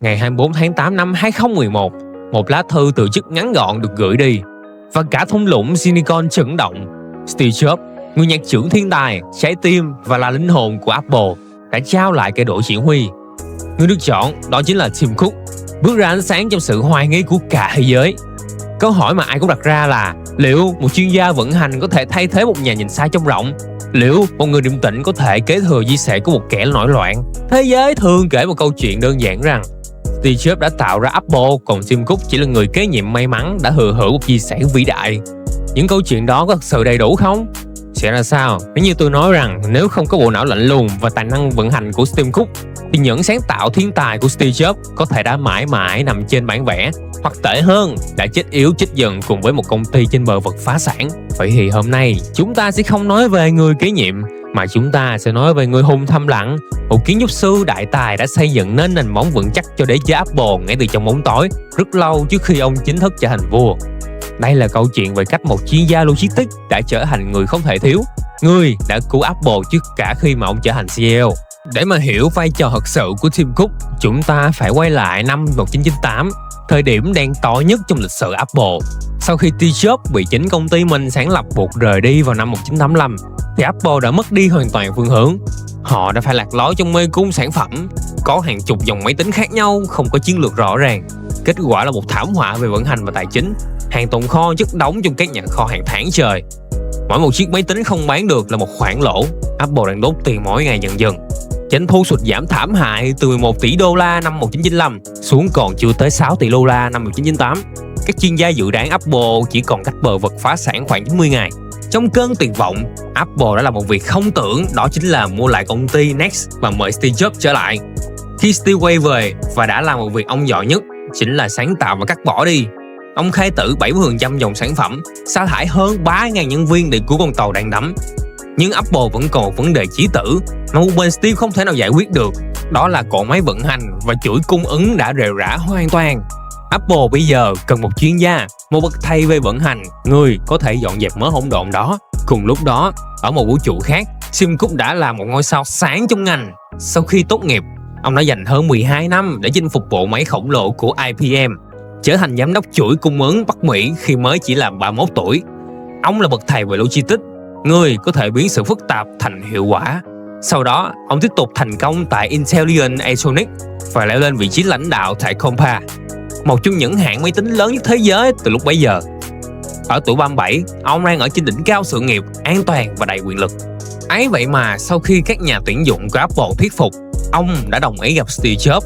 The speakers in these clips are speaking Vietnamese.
ngày 24 tháng 8 năm 2011, một lá thư từ chức ngắn gọn được gửi đi. Và cả thung lũng Silicon chấn động. Steve Jobs, người nhạc trưởng thiên tài, trái tim và là linh hồn của Apple, đã trao lại cây đũa chỉ huy. Người được chọn đó chính là Tim Cook, bước ra ánh sáng trong sự hoài nghi của cả thế giới. Câu hỏi mà ai cũng đặt ra là liệu một chuyên gia vận hành có thể thay thế một nhà nhìn xa trông rộng? Liệu một người điềm tĩnh có thể kế thừa chia sẻ của một kẻ nổi loạn? Thế giới thường kể một câu chuyện đơn giản rằng Steve Jobs đã tạo ra Apple, còn Tim Cook chỉ là người kế nhiệm may mắn đã thừa hưởng một di sản vĩ đại. Những câu chuyện đó có thật sự đầy đủ không? Sẽ ra sao nếu như tôi nói rằng nếu không có bộ não lạnh lùng và tài năng vận hành của Tim Cook thì những sáng tạo thiên tài của Steve Jobs có thể đã mãi mãi nằm trên bản vẽ, hoặc tệ hơn, đã chết yếu chết dần cùng với một công ty trên bờ vực phá sản. Vậy thì hôm nay chúng ta sẽ không nói về người kế nhiệm, mà chúng ta sẽ nói về người hùng thầm lặng, một kiến trúc sư đại tài đã xây dựng nên nền móng vững chắc cho đế chế Apple ngay từ trong bóng tối, rất lâu trước khi ông chính thức trở thành vua. Đây là câu chuyện về cách một chuyên gia logistics đã trở thành người không thể thiếu, người đã cứu Apple trước cả khi mà ông trở thành CEO. Để mà hiểu vai trò thật sự của Tim Cook, chúng ta phải quay lại năm 1998, thời điểm đen tối nhất trong lịch sử Apple. Sau khi Steve Jobs bị chính công ty mình sáng lập buộc rời đi vào năm 1985, thì Apple đã mất đi hoàn toàn phương hướng. Họ đã phải lạc lối trong mê cung sản phẩm, có hàng chục dòng máy tính khác nhau, không có chiến lược rõ ràng. Kết quả là một thảm họa về vận hành và tài chính, hàng tồn kho chất đống trong các nhà kho hàng tháng trời. Mỗi một chiếc máy tính không bán được là một khoản lỗ. Apple đang đốt tiền mỗi ngày dần dần. Doanh thu sụt giảm thảm hại từ 11 tỷ đô la năm 1995 xuống còn chưa tới 6 tỷ đô la năm 1998. Các chuyên gia dự đoán Apple chỉ còn cách bờ vực phá sản khoảng 90 ngày. Trong cơn tuyệt vọng, Apple đã làm một việc không tưởng, đó chính là mua lại công ty Next và mời Steve Jobs trở lại. Khi Steve quay về và đã làm một việc ông giỏi nhất, chính là sáng tạo và cắt bỏ đi. Ông khai tử 70% dòng sản phẩm, sa thải hơn 3.000 nhân viên để cứu con tàu đang đắm. Nhưng Apple vẫn còn một vấn đề chí tử mà một bên Steve không thể nào giải quyết được, đó là cỗ máy vận hành và chuỗi cung ứng đã rệu rã hoàn toàn. Apple bây giờ cần một chuyên gia, một bậc thầy về vận hành, người có thể dọn dẹp mớ hỗn độn đó. Cùng lúc đó, ở một vũ trụ khác, Tim Cook đã là một ngôi sao sáng trong ngành. Sau khi tốt nghiệp, ông đã dành hơn 12 năm để chinh phục bộ máy khổng lồ của IBM, trở thành giám đốc chuỗi cung ứng Bắc Mỹ khi mới chỉ là 31 tuổi. Ông là bậc thầy về logistics, người có thể biến sự phức tạp thành hiệu quả. Sau đó, ông tiếp tục thành công tại Intelligent Electronics và leo lên vị trí lãnh đạo tại Compaq, một trong những hãng máy tính lớn nhất thế giới từ lúc bấy giờ. Ở tuổi 37, ông đang ở trên đỉnh cao sự nghiệp, an toàn và đầy quyền lực. Ấy vậy mà sau khi các nhà tuyển dụng của Apple thuyết phục, ông đã đồng ý gặp Steve Jobs.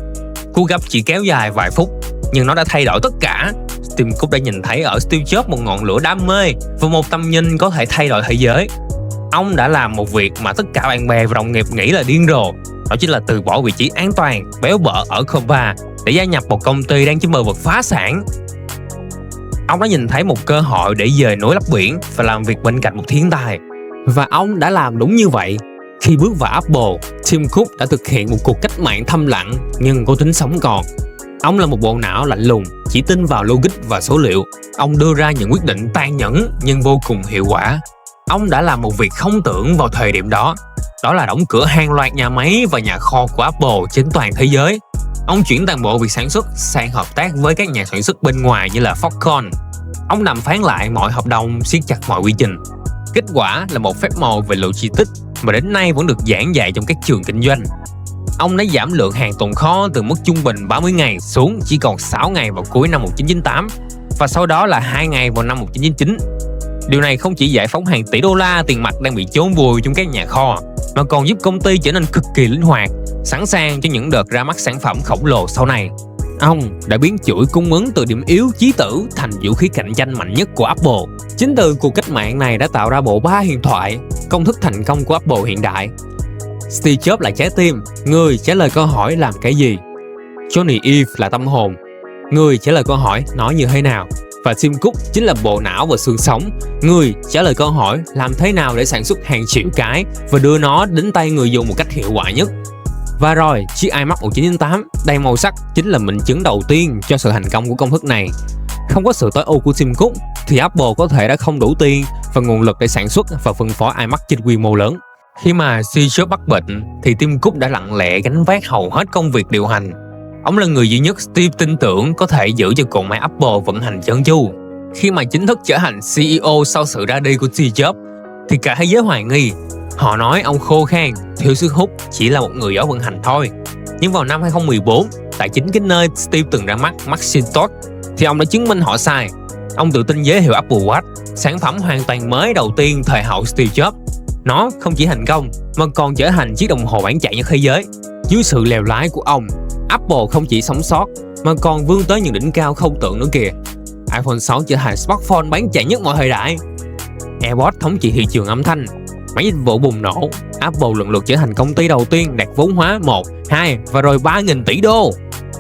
Cuộc gặp chỉ kéo dài vài phút, nhưng nó đã thay đổi tất cả. Tim Cook đã nhìn thấy ở Steve Jobs một ngọn lửa đam mê và một tầm nhìn có thể thay đổi thế giới. Ông đã làm một việc mà tất cả bạn bè và đồng nghiệp nghĩ là điên rồ, đó chính là từ bỏ vị trí an toàn, béo bở ở Compaq để gia nhập một công ty đang trên bờ vực phá sản. Ông đã nhìn thấy một cơ hội để dời núi lấp biển và làm việc bên cạnh một thiên tài. Và ông đã làm đúng như vậy. Khi bước vào Apple, Tim Cook đã thực hiện một cuộc cách mạng thầm lặng nhưng có tính sống còn. Ông là một bộ não lạnh lùng, chỉ tin vào logic và số liệu. Ông đưa ra những quyết định tàn nhẫn nhưng vô cùng hiệu quả. Ông đã làm một việc không tưởng vào thời điểm đó, đó là đóng cửa hàng loạt nhà máy và nhà kho của Apple trên toàn thế giới. Ông chuyển toàn bộ việc sản xuất sang hợp tác với các nhà sản xuất bên ngoài như là Foxconn. Ông đàm phán lại mọi hợp đồng, siết chặt mọi quy trình. Kết quả là một phép màu về logistics mà đến nay vẫn được giảng dạy trong các trường kinh doanh. Ông đã giảm lượng hàng tồn kho từ mức trung bình 30 ngày xuống chỉ còn 6 ngày vào cuối năm 1998 và sau đó là 2 ngày vào năm 1999. Điều này không chỉ giải phóng hàng tỷ đô la tiền mặt đang bị chôn vùi trong các nhà kho, mà còn giúp công ty trở nên cực kỳ linh hoạt, sẵn sàng cho những đợt ra mắt sản phẩm khổng lồ sau này. Ông đã biến chuỗi cung ứng từ điểm yếu chí tử thành vũ khí cạnh tranh mạnh nhất của Apple. Chính từ cuộc cách mạng này đã tạo ra bộ ba huyền thoại, công thức thành công của Apple hiện đại. Steve Jobs là trái tim, người trả lời câu hỏi làm cái gì. Johnny Ive là tâm hồn, người trả lời câu hỏi nói như thế nào. Và Tim Cook chính là bộ não và xương sống, người trả lời câu hỏi làm thế nào để sản xuất hàng triệu cái và đưa nó đến tay người dùng một cách hiệu quả nhất. Và rồi, chiếc iMac 1998 đầy màu sắc chính là minh chứng đầu tiên cho sự thành công của công thức này. Không có sự tối ưu của Tim Cook thì Apple có thể đã không đủ tiền và nguồn lực để sản xuất và phân phối iMac trên quy mô lớn. Khi mà Steve Jobs bắt bệnh thì Tim Cook đã lặng lẽ gánh vác hầu hết công việc điều hành. Ông là người duy nhất Steve tin tưởng có thể giữ cho cỗ máy Apple vận hành trơn tru. Khi mà chính thức trở thành CEO sau sự ra đi của Steve Jobs, thì cả thế giới hoài nghi. Họ nói ông khô khan, thiếu sức hút, chỉ là một người giỏi vận hành thôi. Nhưng vào năm 2014, tại chính cái nơi Steve từng ra mắt Macintosh, thì ông đã chứng minh họ sai. Ông tự tin giới thiệu Apple Watch, sản phẩm hoàn toàn mới đầu tiên thời hậu Steve Jobs. Nó không chỉ thành công mà còn trở thành chiếc đồng hồ bán chạy nhất thế giới. Dưới sự lèo lái của ông, Apple không chỉ sống sót mà còn vươn tới những đỉnh cao không tưởng nữa kìa. iPhone 6 trở thành smartphone bán chạy nhất mọi thời đại. AirPods thống trị thị trường âm thanh. Máy dịch vụ bùng nổ. Apple lần lượt trở thành công ty đầu tiên đạt vốn hóa 1, 2 và rồi 3.000 tỷ đô.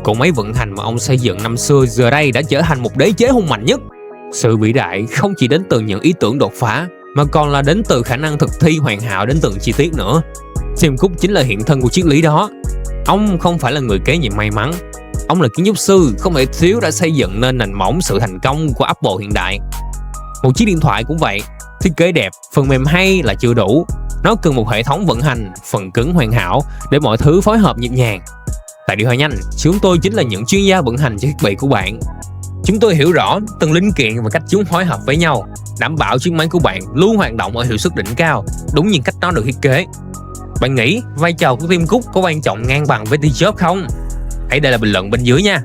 Cỗ máy vận hành mà ông xây dựng năm xưa giờ đây đã trở thành một đế chế hùng mạnh nhất. Sự vĩ đại không chỉ đến từ những ý tưởng đột phá mà còn là đến từ khả năng thực thi hoàn hảo đến từng chi tiết nữa. Tim Cook chính là hiện thân của triết lý đó. Ông không phải là người kế nhiệm may mắn. Ông là kiến trúc sư không thể thiếu đã xây dựng nên nền móng sự thành công của Apple hiện đại. Một chiếc điện thoại cũng vậy, thiết kế đẹp, phần mềm hay là chưa đủ. Nó cần một hệ thống vận hành, phần cứng hoàn hảo để mọi thứ phối hợp nhịp nhàng. Tại Điện thoại Nhanh, chúng tôi chính là những chuyên gia vận hành cho thiết bị của bạn. Chúng tôi hiểu rõ từng linh kiện và cách chúng phối hợp với nhau, đảm bảo chiếc máy của bạn luôn hoạt động ở hiệu suất đỉnh cao, đúng như cách nó được thiết kế. Bạn nghĩ vai trò của Tim Cook có quan trọng ngang bằng với Steve Jobs không? Hãy để lại bình luận bên dưới nha.